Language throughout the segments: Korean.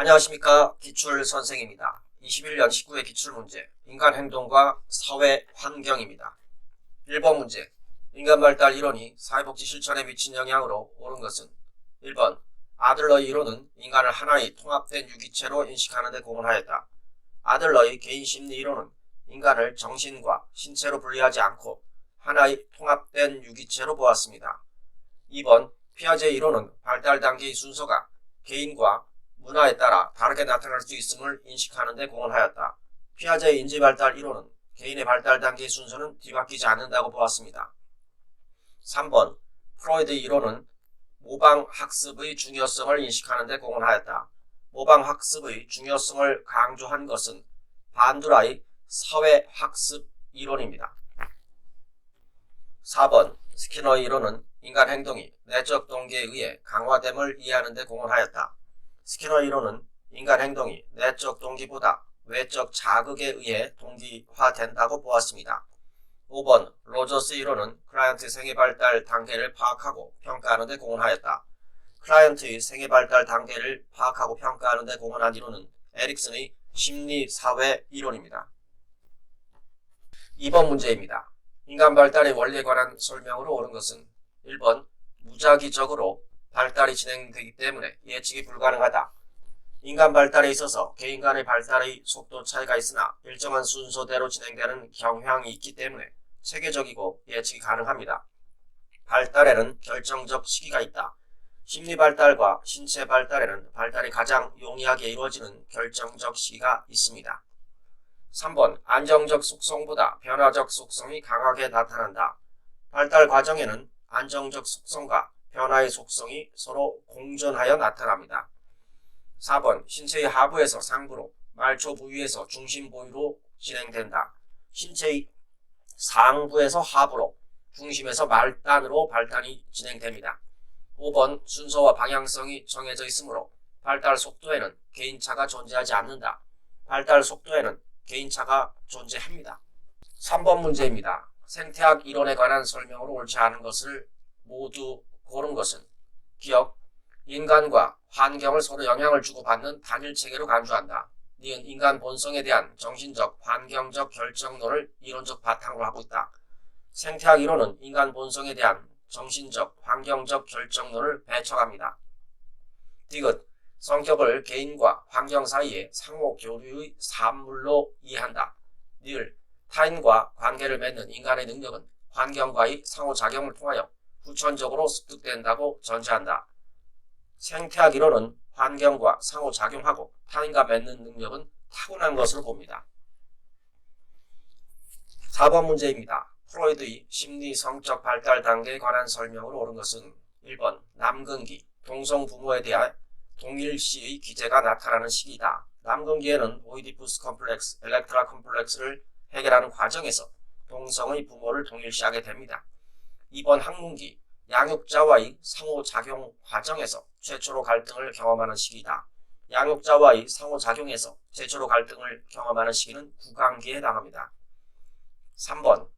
안녕하십니까. 기출선생입니다. 21년 19회 기출문제, 인간 행동과 사회 환경입니다. 1번 문제, 인간 발달 이론이 사회복지 실천에 미친 영향으로 옳은 것은 1번, 아들러의 이론은 인간을 하나의 통합된 유기체로 인식하는 데 공헌하였다. 아들러의 개인심리 이론은 인간을 정신과 신체로 분리하지 않고 하나의 통합된 유기체로 보았습니다. 2번, 피아제 이론은 발달 단계의 순서가 개인과 문화에 따라 다르게 나타날 수 있음을 인식하는 데 공헌하였다. 피아제의 인지발달 이론은 개인의 발달 단계의 순서는 뒤바뀌지 않는다고 보았습니다. 3번, 프로이드 이론은 모방학습의 중요성을 인식하는 데 공헌하였다. 모방학습의 중요성을 강조한 것은 반두라의 사회학습 이론입니다. 4번, 스키너의 이론은 인간 행동이 내적 동기에 의해 강화됨을 이해하는 데 공헌하였다. 스키너 이론은 인간 행동이 내적 동기보다 외적 자극에 의해 동기화된다고 보았습니다. 5번, 로저스 이론은 클라이언트의 생애 발달 단계를 파악하고 평가하는 데 공헌하였다. 클라이언트의 생애 발달 단계를 파악하고 평가하는 데 공헌한 이론은 에릭슨의 심리사회 이론입니다. 2번 문제입니다. 인간 발달의 원리에 관한 설명으로 옳은 것은 1번, 무작위적으로 발달이 진행되기 때문에 예측이 불가능하다. 인간 발달에 있어서 개인 간의 발달의 속도 차이가 있으나 일정한 순서대로 진행되는 경향이 있기 때문에 체계적이고 예측이 가능합니다. 발달에는 결정적 시기가 있다. 심리 발달과 신체 발달에는 발달이 가장 용이하게 이루어지는 결정적 시기가 있습니다. 3번, 안정적 속성보다 변화적 속성이 강하게 나타난다. 발달 과정에는 안정적 속성과 변화의 속성이 서로 공존하여 나타납니다. 4번, 신체의 하부에서 상부로, 말초 부위에서 중심 부위로 진행된다. 신체의 상부에서 하부로, 중심에서 말단으로 발달이 진행됩니다. 5번, 순서와 방향성이 정해져 있으므로 발달 속도에는 개인차가 존재하지 않는다. 발달 속도에는 개인차가 존재합니다. 3번 문제입니다. 생태학 이론에 관한 설명으로 옳지 않은 것을 모두 고른 것은 기억, 인간과 환경을 서로 영향을 주고받는 단일 체계로 간주한다. 니은 인간 본성에 대한 정신적, 환경적 결정론을 이론적 바탕으로 하고 있다. 생태학 이론은 인간 본성에 대한 정신적, 환경적 결정론을 배척합니다. 디귿, 성격을 개인과 환경 사이의 상호 교류의 산물로 이해한다. 니을, 타인과 관계를 맺는 인간의 능력은 환경과의 상호작용을 통하여 후천적으로 습득된다고 전제한다. 생태학 이론은 환경과 상호작용하고 타인과 맺는 능력은 타고난 것으로 봅니다. 4번 문제입니다. 프로이드의 심리 성적 발달 단계에 관한 설명으로 옳은 것은 1번, 남근기, 동성 부모에 대한 동일시의 기제가 나타나는 시기이다. 남근기에는 오이디푸스 컴플렉스, 엘렉트라 컴플렉스를 해결하는 과정에서 동성의 부모를 동일시하게 됩니다. 2번, 학문기, 양육자와의 상호작용 과정에서 최초로 갈등을 경험하는 시기이다. 양육자와의 상호작용에서 최초로 갈등을 경험하는 시기는 구강기에 해당합니다. 3번,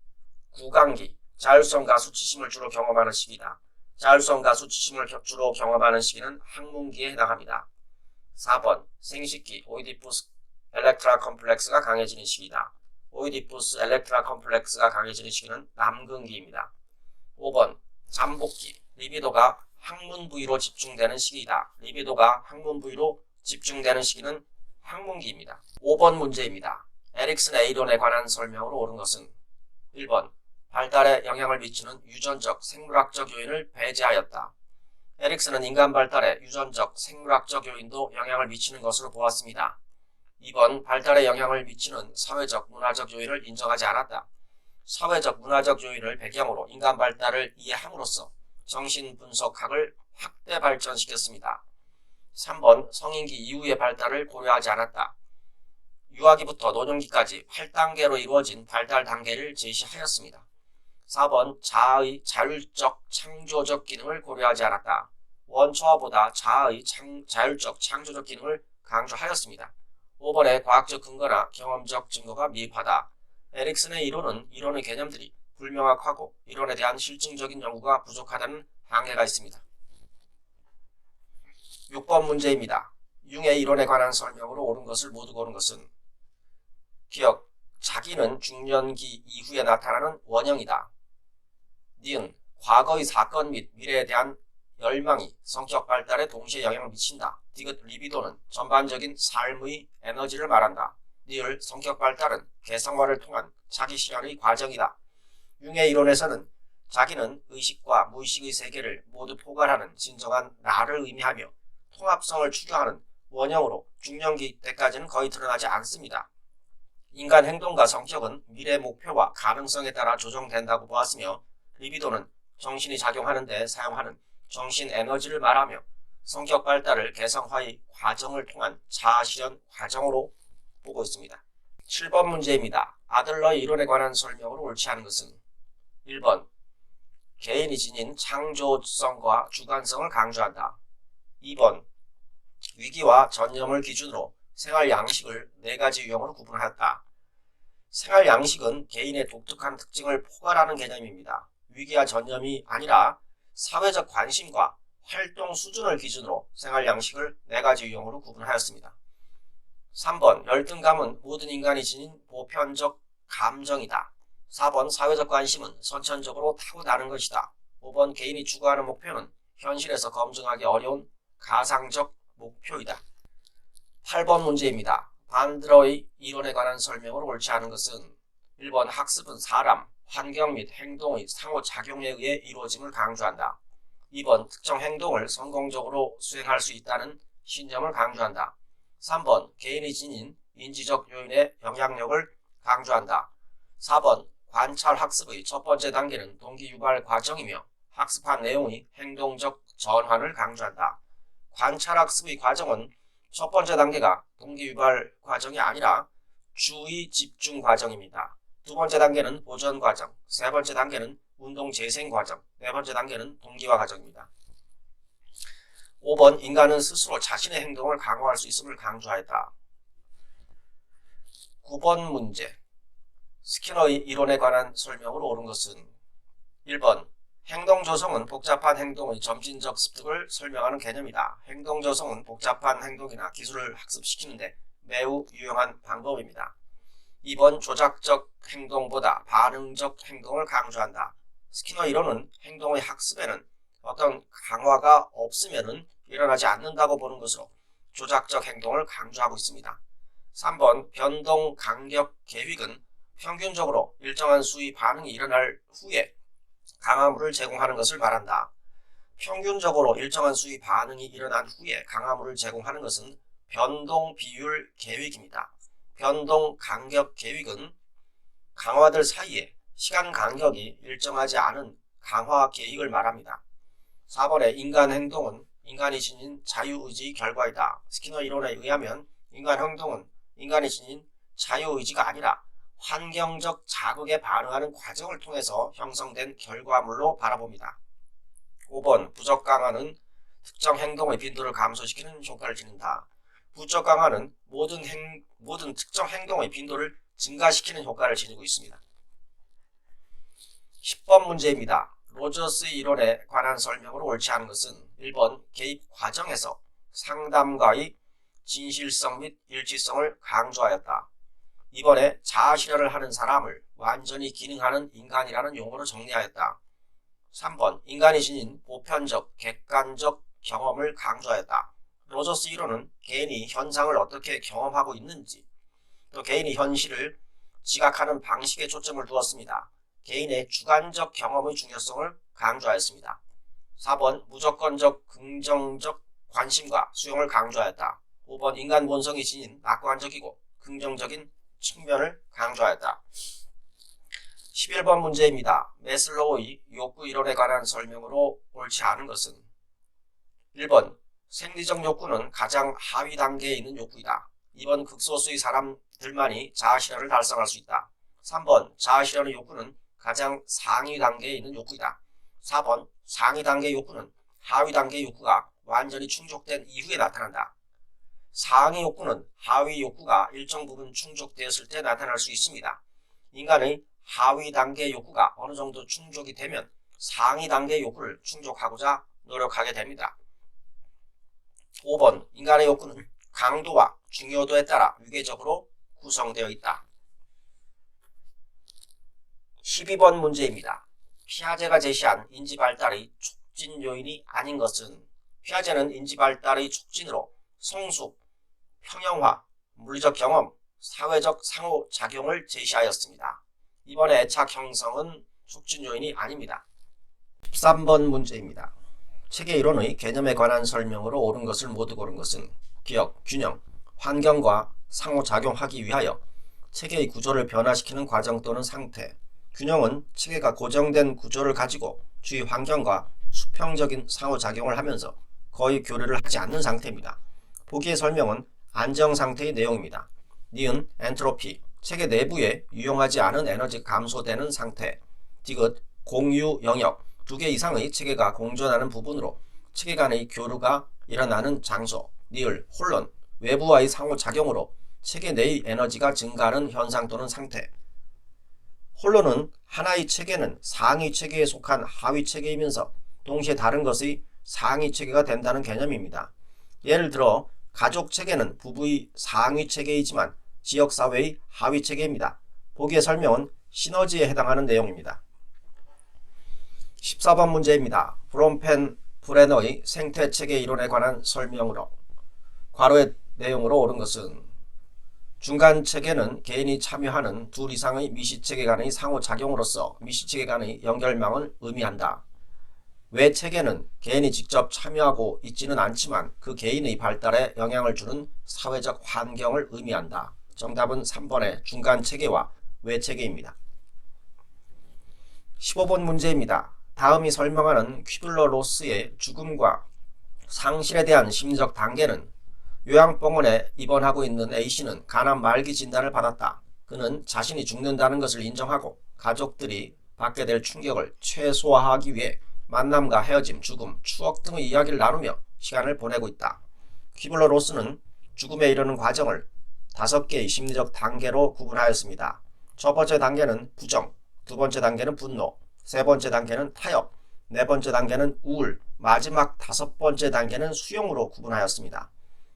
구강기, 자율성과 수치심을 주로 경험하는 시기이다. 자율성과 수치심을 주로 경험하는 시기는 학문기에 해당합니다. 4번, 생식기, 오이디푸스 엘렉트라 컴플렉스가 강해지는 시기이다. 오이디푸스 엘렉트라 컴플렉스가 강해지는 시기는 남근기입니다. 5번, 잠복기, 리비도가 항문 부위로 집중되는 시기이다. 리비도가 항문 부위로 집중되는 시기는 항문기입니다. 5번 문제입니다. 에릭슨의 이론에 관한 설명으로 옳은 것은 1번, 발달에 영향을 미치는 유전적, 생물학적 요인을 배제하였다. 에릭슨은 인간 발달에 유전적, 생물학적 요인도 영향을 미치는 것으로 보았습니다. 2번, 발달에 영향을 미치는 사회적, 문화적 요인을 인정하지 않았다. 사회적, 문화적 요인을 배경으로 인간 발달을 이해함으로써 정신분석학을 확대 발전시켰습니다. 3번, 성인기 이후의 발달을 고려하지 않았다. 유아기부터 노년기까지 8단계로 이루어진 발달 단계를 제시하였습니다. 4번, 자아의 자율적, 창조적 기능을 고려하지 않았다. 원초화보다 자아의 자율적, 창조적 기능을 강조하였습니다. 5번에 과학적 근거나 경험적 증거가 미흡하다. 에릭슨의 이론은 이론의 개념들이 불명확하고 이론에 대한 실증적인 연구가 부족하다는 한계가 있습니다. 6번 문제입니다. 융의 이론에 관한 설명으로 옳은 것을 모두 고른 것은 기억, 자기는 중년기 이후에 나타나는 원형이다. 니은, 과거의 사건 및 미래에 대한 열망이 성격 발달에 동시에 영향을 미친다. 디귿, 리비도는 전반적인 삶의 에너지를 말한다. 니을, 성격 발달은 개성화를 통한 자기 실현의 과정이다. 융의 이론에서는 자기는 의식과 무의식의 세계를 모두 포괄하는 진정한 나를 의미하며 통합성을 추구하는 원형으로 중년기 때까지는 거의 드러나지 않습니다. 인간 행동과 성격은 미래 목표와 가능성에 따라 조정된다고 보았으며 리비도는 정신이 작용하는 데 사용하는 정신 에너지를 말하며 성격 발달을 개성화의 과정을 통한 자아실현 과정으로 보고 있습니다. 7번 문제입니다. 아들러의 이론에 관한 설명으로 옳지 않은 것은 1번 개인이 지닌 창조성과 주관성을 강조한다. 2번 위기와 전념을 기준으로 생활 양식을 4가지 유형으로 구분하였다. 생활 양식은 개인의 독특한 특징을 포괄하는 개념입니다. 위기와 전념이 아니라 사회적 관심과 활동 수준을 기준으로 생활 양식을 4가지 유형으로 구분하였습니다. 3번 열등감은 모든 인간이 지닌 보편적 감정이다. 4번 사회적 관심은 선천적으로 타고나는 것이다. 5번 개인이 추구하는 목표는 현실에서 검증하기 어려운 가상적 목표이다. 8번 문제입니다. 반드러의 이론에 관한 설명으로 옳지 않은 것은 1번 학습은 사람, 환경 및 행동의 상호작용에 의해 이루어짐을 강조한다. 2번 특정 행동을 성공적으로 수행할 수 있다는 신념을 강조한다. 3번 개인이 지닌 인지적 요인의 영향력을 강조한다. 4번 관찰 학습의 첫 번째 단계는 동기 유발 과정이며 학습한 내용의 행동적 전환을 강조한다. 관찰 학습의 과정은 첫 번째 단계가 동기 유발 과정이 아니라 주의 집중 과정입니다. 두 번째 단계는 보전 과정, 세 번째 단계는 운동 재생 과정, 네 번째 단계는 동기화 과정입니다. 5번 인간은 스스로 자신의 행동을 강화할 수 있음을 강조하였다. 9번 문제 스키너의 이론에 관한 설명으로 옳은 것은 1번 행동조성은 복잡한 행동의 점진적 습득을 설명하는 개념이다. 행동조성은 복잡한 행동이나 기술을 학습시키는데 매우 유용한 방법입니다. 2번 조작적 행동보다 반응적 행동을 강조한다. 스키너 이론은 행동의 학습에는 어떤 강화가 없으면 일어나지 않는다고 보는 것으로 조작적 행동을 강조하고 있습니다. 3번 변동 간격 계획은 평균적으로 일정한 수의 반응이 일어날 후에 강화물을 제공하는 것을 말한다. 평균적으로 일정한 수의 반응이 일어난 후에 강화물을 제공하는 것은 변동 비율 계획입니다. 변동 간격 계획은 강화들 사이에 시간 간격이 일정하지 않은 강화 계획을 말합니다. 4번의 인간 행동은 인간이 지닌 자유의지의 결과이다. 스키너 이론에 의하면 인간 행동은 인간이 지닌 자유의지가 아니라 환경적 자극에 반응하는 과정을 통해서 형성된 결과물로 바라봅니다. 5번 부적 강화는 특정 행동의 빈도를 감소시키는 효과를 지닌다. 부적 강화는 모든 특정 행동의 빈도를 증가시키는 효과를 지니고 있습니다. 10번 문제입니다. 로저스의 이론에 관한 설명으로 옳지 않은 것은 1번 개입 과정에서 상담가의 진실성 및 일치성을 강조하였다. 2번에 자아실현을 하는 사람을 완전히 기능하는 인간이라는 용어로 정리하였다. 3번 인간이 지닌 보편적, 객관적 경험을 강조하였다. 로저스 이론은 개인이 현상을 어떻게 경험하고 있는지 또 개인이 현실을 지각하는 방식에 초점을 두었습니다. 개인의 주관적 경험의 중요성을 강조하였습니다. 4번 무조건적 긍정적 관심과 수용을 강조하였다. 5번 인간 본성이 지닌 낙관적이고 긍정적인 측면을 강조하였다. 11번 문제입니다. 매슬로우의 욕구 이론에 관한 설명으로 옳지 않은 것은 1번 생리적 욕구는 가장 하위 단계에 있는 욕구이다. 2번 극소수의 사람들만이 자아실현을 달성할 수 있다. 3번 자아실현의 욕구는 가장 상위 단계에 있는 욕구이다. 4번 상위 단계 욕구는 하위 단계 욕구가 완전히 충족된 이후에 나타난다. 상위 욕구는 하위 욕구가 일정 부분 충족되었을 때 나타날 수 있습니다. 인간의 하위 단계 욕구가 어느 정도 충족이 되면 상위 단계 욕구를 충족하고자 노력하게 됩니다. 5번 인간의 욕구는 강도와 중요도에 따라 위계적으로 구성되어 있다. 12번 문제입니다. 피아제가 제시한 인지발달의 촉진 요인이 아닌 것은 피아제는 인지발달의 촉진으로 성숙, 평형화, 물리적 경험, 사회적 상호작용을 제시하였습니다. 이번에 애착 형성은 촉진 요인이 아닙니다. 13번 문제입니다. 체계 이론의 개념에 관한 설명으로 옳은 것을 모두 고른 것은 기억, 균형, 환경과 상호작용하기 위하여 체계의 구조를 변화시키는 과정 또는 상태, 균형은 체계가 고정된 구조를 가지고 주위 환경과 수평적인 상호작용을 하면서 거의 교류를 하지 않는 상태입니다. 보기의 설명은 안정상태의 내용입니다. 니은 엔트로피, 체계 내부에 유용하지 않은 에너지 감소되는 상태. 디귿 공유 영역, 2개 이상의 체계가 공존하는 부분으로 체계 간의 교류가 일어나는 장소. 니을 혼론, 외부와의 상호작용으로 체계 내의 에너지가 증가하는 현상 또는 상태. 혼론은 하나의 체계는 상위 체계에 속한 하위 체계이면서 동시에 다른 것의 상위 체계가 된다는 개념입니다. 예를 들어 가족 체계는 부부의 상위 체계이지만 지역사회의 하위 체계입니다. 보기의 설명은 시너지에 해당하는 내용입니다. 14번 문제입니다. 브롬펜 브레너의 생태체계 이론에 관한 설명으로 괄호의 내용으로 옳은 것은 중간체계는 개인이 참여하는 둘 이상의 미시체계 간의 상호작용으로서 미시체계 간의 연결망을 의미한다. 외체계는 개인이 직접 참여하고 있지는 않지만 그 개인의 발달에 영향을 주는 사회적 환경을 의미한다. 정답은 3번의 중간체계와 외체계입니다. 15번 문제입니다. 다음이 설명하는 퀴블러-로스의 죽음과 상실에 대한 심리적 단계는 요양병원에 입원하고 있는 A씨는 간암 말기 진단을 받았다. 그는 자신이 죽는다는 것을 인정하고 가족들이 받게 될 충격을 최소화하기 위해 만남과 헤어짐, 죽음, 추억 등의 이야기를 나누며 시간을 보내고 있다. 퀴블러-로스는 죽음에 이르는 과정을 5개의 심리적 단계로 구분하였습니다. 첫 번째 단계는 부정, 두 번째 단계는 분노, 세 번째 단계는 타협, 네 번째 단계는 우울, 마지막 5번째 단계는 수용으로 구분하였습니다.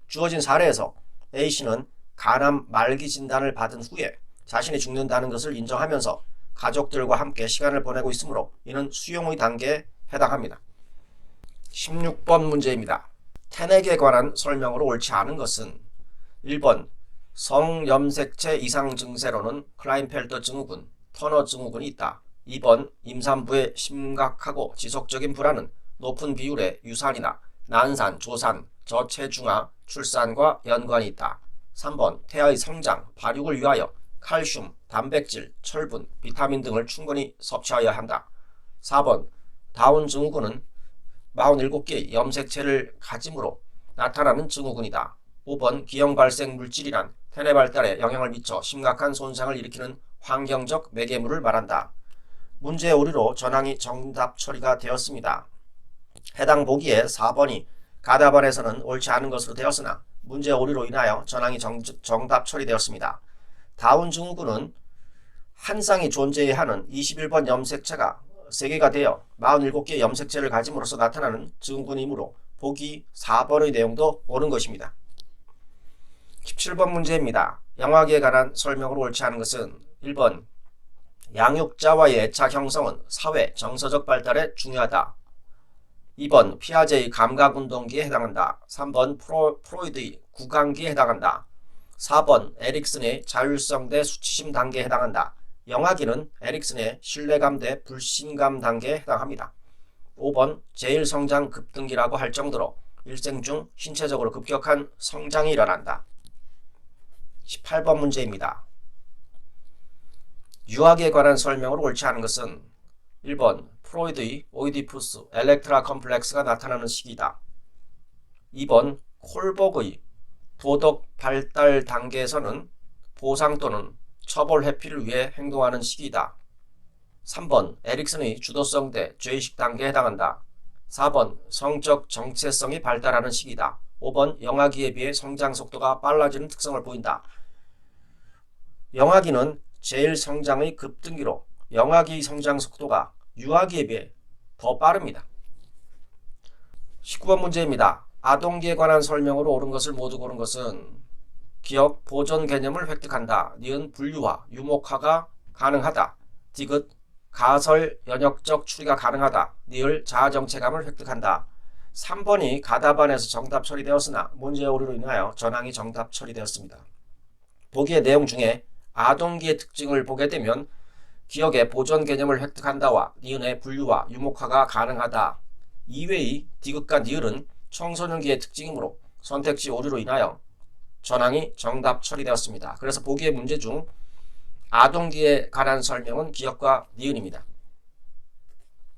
주어진 사례에서 A씨는 간암 말기 진단을 받은 후에 자신이 죽는다는 것을 인정하면서 가족들과 함께 시간을 보내고 있으므로 이는 수용의 단계에 해당합니다. 16번 문제입니다. 탄핵에 관한 설명으로 옳지 않은 것은 1번 성염색체 이상 증세로는 클라인펠터 증후군, 터너 증후군이 있다. 2번 임산부의 심각하고 지속적인 불안은 높은 비율의 유산이나 난산, 조산, 저체중아, 출산과 연관이 있다. 3번 태아의 성장, 발육을 위하여 칼슘, 단백질, 철분, 비타민 등을 충분히 섭취하여야 한다. 4번 다운 증후군은 47개의 염색체를 가짐으로 나타나는 증후군이다. 5번 기형 발생 물질이란 태내 발달에 영향을 미쳐 심각한 손상을 일으키는 환경적 매개물을 말한다. 문제의 오류로 전항이 정답 처리가 되었습니다. 해당 보기에 4번이 가답안에서는 옳지 않은 것으로 되었으나 문제의 오류로 인하여 전항이 정답 처리되었습니다. 다운 증후군은 한 쌍이 존재해야 하는 21번 염색체가 3개가 되어 47개의 염색체를 가짐으로써 나타나는 증후군이므로 보기 4번의 내용도 옳은 것입니다. 17번 문제입니다. 양화기에 관한 설명으로 옳지 않은 것은 1번 양육자와의 애착 형성은 사회, 정서적 발달에 중요하다. 2번 피아제의 감각운동기에 해당한다. 3번 프로이드의 구강기에 해당한다. 4번 에릭슨의 자율성 대 수치심 단계에 해당한다. 영아기는 에릭슨의 신뢰감 대 불신감 단계에 해당합니다. 5번 제1성장 급등기라고 할 정도로 일생 중 신체적으로 급격한 성장이 일어난다. 18번 문제입니다. 유아기에 관한 설명으로 옳지 않은 것은 1번 프로이드의 오이디푸스 엘렉트라 컴플렉스가 나타나는 시기이다. 2번 콜복의 도덕 발달 단계에서는 보상 또는 처벌 회피를 위해 행동하는 시기이다. 3번 에릭슨의 주도성 대 죄의식 단계에 해당한다. 4번 성적 정체성이 발달하는 시기이다. 5번 영아기에 비해 성장 속도가 빨라지는 특성을 보인다. 영아기는 제1성장의 급등기로 영아기 성장 속도가 유아기에 비해 더 빠릅니다. 19번 문제입니다. 아동기에 관한 설명으로 옳은 것을 모두 고른 것은 기억, 보존 개념을 획득한다. 니은 분류화, 유목화가 가능하다. 디귿, 가설, 연역적 추리가 가능하다. 니을, 자아정체감을 획득한다. 3번이 가답안에서 정답 처리되었으나 문제의 오류로 인하여 전항이 정답 처리되었습니다. 보기의 내용 중에 아동기의 특징을 보게 되면 기억의 보존 개념을 획득한다와 니은의 분류화, 유목화가 가능하다 이외의 디귿과 니을은 청소년기의 특징이므로 선택지 오류로 인하여 전항이 정답 처리되었습니다. 그래서 보기의 문제 중 아동기에 관한 설명은 기억과 니은입니다.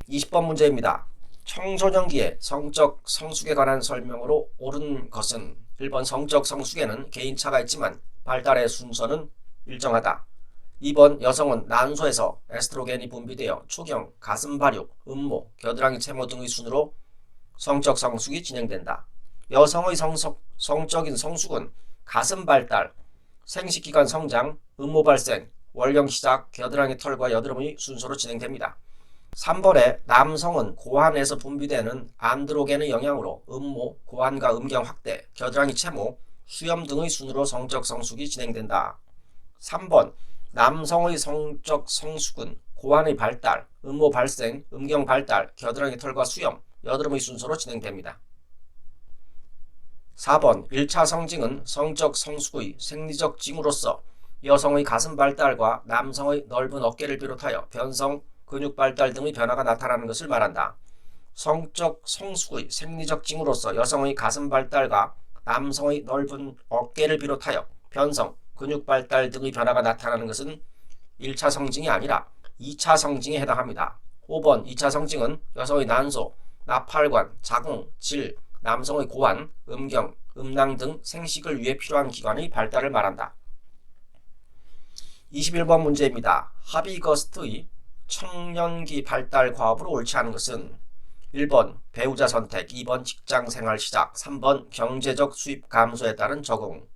20번 문제입니다. 청소년기의 성적 성숙에 관한 설명으로 옳은 것은 1번 성적 성숙에는 개인차가 있지만 발달의 순서는 일정하다. 2번 여성은 난소에서 에스트로겐이 분비되어 초경, 가슴 발육, 음모, 겨드랑이 채모 등의 순으로 성적 성숙이 진행된다. 여성의 성적인 성숙은 가슴 발달, 생식기관 성장, 음모 발생, 월경 시작, 겨드랑이 털과 여드름의 순서로 진행됩니다. 3번에 남성은 고환에서 분비되는 안드로겐의 영향으로 음모, 고환과 음경 확대, 겨드랑이 채모, 수염 등의 순으로 성적 성숙이 진행된다. 3번 남성의 성적 성숙은 고환의 발달, 음모 발생, 음경 발달, 겨드랑이 털과 수염, 여드름의 순서로 진행됩니다. 4번 1차 성징은 성적 성숙의 생리적 징후로서 여성의 가슴 발달과 남성의 넓은 어깨를 비롯하여 변성, 근육 발달 등의 변화가 나타나는 것을 말한다. 성적 성숙의 생리적 징후로서 여성의 가슴 발달과 남성의 넓은 어깨를 비롯하여 변성, 근육 발달 등의 변화가 나타나는 것은 1차 성징이 아니라 2차 성징에 해당합니다. 5번 2차 성징은 여성의 난소, 나팔관, 자궁, 질, 남성의 고환, 음경, 음낭 등 생식을 위해 필요한 기관의 발달을 말한다. 21번 문제입니다. 하비거스트의 청년기 발달 과업으로 옳지 않은 것은 1번 배우자 선택, 2번 직장생활 시작, 3번 경제적 수입 감소에 따른 적응.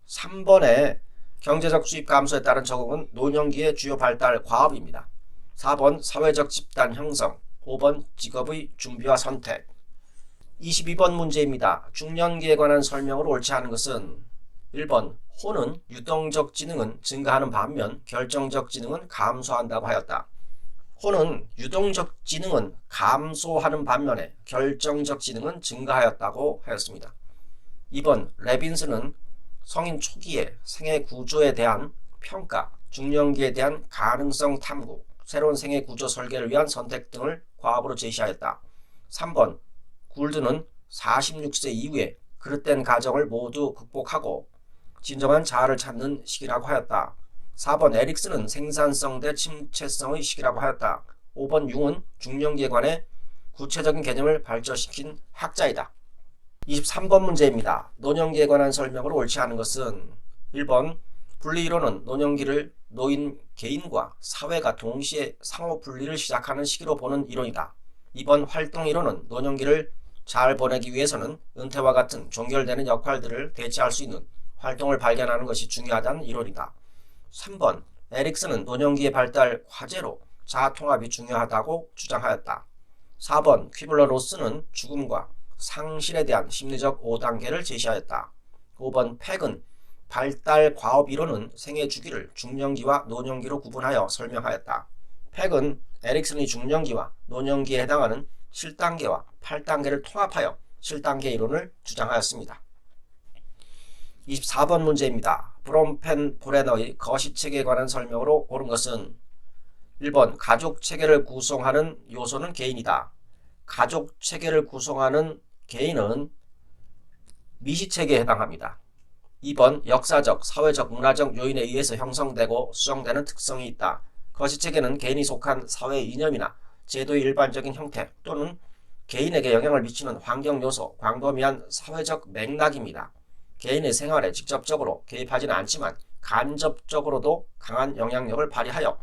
3번의 경제적 수입 감소에 따른 적응은 노년기의 주요 발달 과업입니다. 4번 사회적 집단 형성, 5번 직업의 준비와 선택. 22번 문제입니다. 중년기에 관한 설명으로 옳지 않은 것은 1번 호는 유동적 지능은 증가하는 반면 결정적 지능은 감소한다고 하였다. 호는 유동적 지능은 감소하는 반면에 결정적 지능은 증가하였다고 하였습니다. 2번 레빈스는 성인 초기의 생애 구조에 대한 평가, 중년기에 대한 가능성 탐구, 새로운 생애 구조 설계를 위한 선택 등을 과업으로 제시하였다. 3번 굴드는 46세 이후에 그릇된 가정을 모두 극복하고 진정한 자아를 찾는 시기라고 하였다. 4번 에릭슨은 생산성 대 침체성의 시기라고 하였다. 5번 융은 중년기에 관해 구체적인 개념을 발전시킨 학자이다. 23번 문제입니다. 노년기에 관한 설명으로 옳지 않은 것은 1번 분리이론은 노년기를 노인 개인과 사회가 동시에 상호 분리를 시작하는 시기로 보는 이론이다. 2번 활동이론은 노년기를 잘 보내기 위해서는 은퇴와 같은 종결되는 역할들을 대체할 수 있는 활동을 발견하는 것이 중요하다는 이론이다. 3번 에릭슨은 노년기의 발달 과제로 자아통합이 중요하다고 주장하였다. 4번 퀴블러-로스는 죽음과 상실에 대한 심리적 5단계를 제시하였다. 5번 팩은 발달 과업 이론은 생애 주기를 중년기와 노년기로 구분하여 설명하였다. 팩은 에릭슨의 중년기와 노년기에 해당하는 7단계와 8단계를 통합하여 7단계 이론을 주장하였습니다. 24번 문제입니다. 브롬펜 보레너의 거시체계에 관한 설명으로 옳은 것은 1번 가족체계를 구성하는 요소는 개인이다. 가족체계를 구성하는 개인은 미시체계에 해당합니다. 2번 역사적, 사회적, 문화적 요인에 의해서 형성되고 수정되는 특성이 있다. 거시체계는 개인이 속한 사회 이념이나 제도의 일반적인 형태 또는 개인에게 영향을 미치는 환경 요소, 광범위한 사회적 맥락입니다. 개인의 생활에 직접적으로 개입하지는 않지만 간접적으로도 강한 영향력을 발휘하여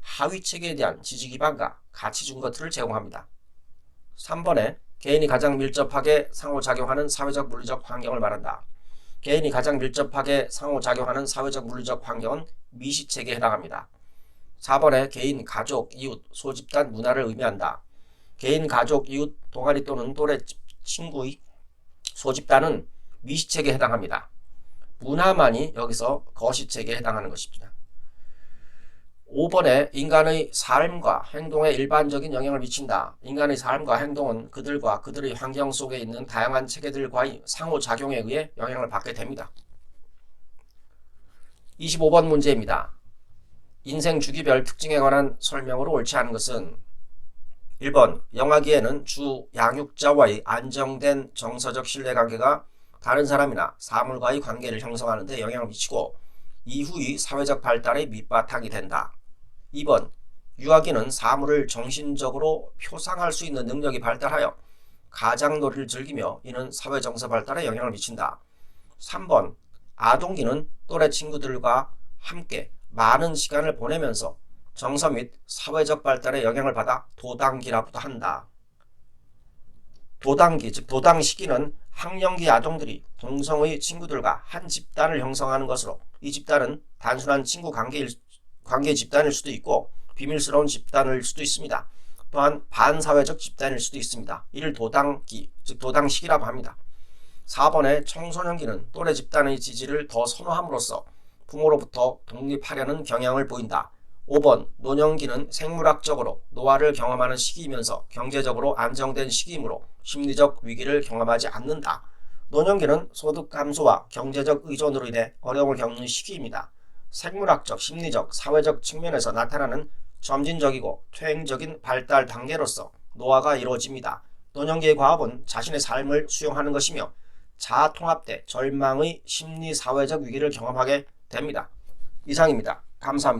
하위체계에 대한 지지 기반과 가치 준거틀을 제공합니다. 3번에 개인이 가장 밀접하게 상호작용하는 사회적 물리적 환경을 말한다. 개인이 가장 밀접하게 상호작용하는 사회적 물리적 환경은 미시체계에 해당합니다. 4번에 개인, 가족, 이웃, 소집단, 문화를 의미한다. 개인, 가족, 이웃, 동아리 또는 또래 친구의 소집단은 미시책에 해당합니다. 문화만이 여기서 거시책에 해당하는 것입니다. 5번에 인간의 삶과 행동에 일반적인 영향을 미친다. 인간의 삶과 행동은 그들과 그들의 환경 속에 있는 다양한 체계들과의 상호작용에 의해 영향을 받게 됩니다. 25번 문제입니다. 인생 주기별 특징에 관한 설명으로 옳지 않은 것은 1번 영아기에는 주 양육자와의 안정된 정서적 신뢰관계가 다른 사람이나 사물과의 관계를 형성하는 데 영향을 미치고 이후의 사회적 발달의 밑바탕이 된다. 2번 유아기는 사물을 정신적으로 표상할 수 있는 능력이 발달하여 가장놀이를 즐기며 이는 사회정서 발달에 영향을 미친다. 3번 아동기는 또래 친구들과 함께 많은 시간을 보내면서 정서 및 사회적 발달에 영향을 받아 도당기라고도 한다. 도당기, 즉 도당 시기는 학령기 아동들이 동성의 친구들과 한 집단을 형성하는 것으로 이 집단은 단순한 친구 관계 집단일 수도 있고 비밀스러운 집단일 수도 있습니다. 또한 반사회적 집단일 수도 있습니다. 이를 도당기, 즉 도당 시기라고 합니다. 4번의 청소년기는 또래 집단의 지지를 더 선호함으로써 부모로부터 독립하려는 경향을 보인다. 5번 노년기는 생물학적으로 노화를 경험하는 시기이면서 경제적으로 안정된 시기이므로 심리적 위기를 경험하지 않는다. 노년기는 소득 감소와 경제적 의존으로 인해 어려움을 겪는 시기입니다. 생물학적, 심리적, 사회적 측면에서 나타나는 점진적이고 퇴행적인 발달 단계로서 노화가 이루어집니다. 노년기의 과업은 자신의 삶을 수용하는 것이며 자아 통합 때 절망의 심리 사회적 위기를 경험하게 됩니다. 이상입니다. 감사합니다.